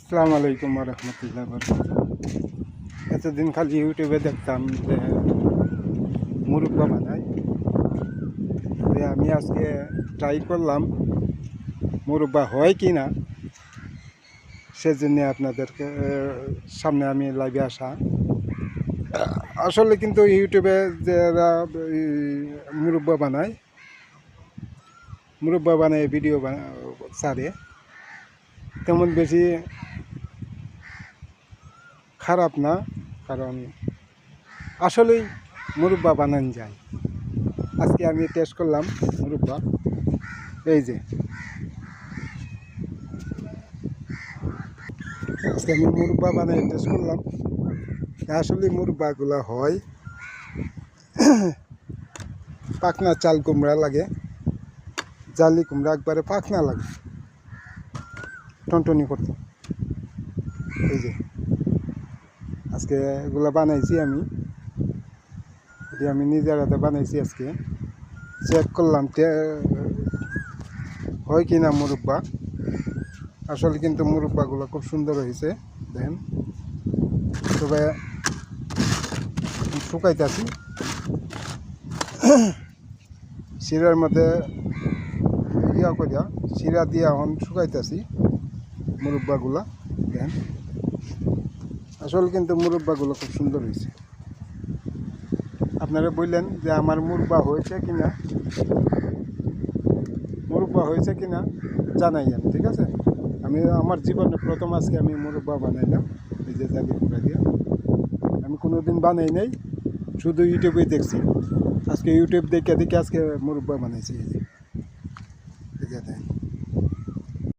আসসালামু আলাইকুম রহমতুল্লাহ বরকাত। এতদিন খালি ইউটিউবে দেখতাম যে মুরব্বা বানায়, আমি আজকে ট্রাই করলাম মুরব্বা হয় কি না, সেজন্য আপনাদেরকে সামনে আমি লাইভে আসা। আসলে কিন্তু ইউটিউবে যারা মুরব্বা বানায় ভিডিও ছাড়ে, তেমন বেশি খারাপ না, কারণ আসলেই মুরব্বা বানানো যায়। আজকে আমি টেস্ট করলাম মুরব্বা, এই যে আজকে আমি মুরব্বা বানাই টেস্ট করলাম। আসলে মুরব্বাগুলো হয় পাকনা চাল কুমড়া লাগে, জালি কুমড়া একবারে পাকনা লাগে, টনটনি করতে। এই যে আজকে এগুলো বানাইছি আমি নিজের হাতে বানাইছি। আজকে চেক করলাম হয় কি না মুরব্বা। আসলে কিন্তু মুরব্বাগুলো খুব সুন্দর হয়েছে, দেখেন। তবে শুকাইতেছি শিরার মধ্যে করিয়া শিরা দিয়ে এখন শুকাইতেছি মুরব্বাগুলা, দেখেন। আসলে কিন্তু মুরব্বাগুলো খুব সুন্দর হয়েছে। আপনারা বললেন যে আমার মুরব্বা হয়েছে কিনা জানাইয়েন, ঠিক আছে। আমি আমার জীবনে প্রথম আজকে আমি মুরব্বা বানাইলাম, এই যে জালি কুমড়া দিয়ে। আমি কোনোদিন বানাই নাই, শুধু ইউটিউবে দেখছি। আজকে ইউটিউব দেখে আজকে মুরব্বা বানাইছি, এই যে দেখেন।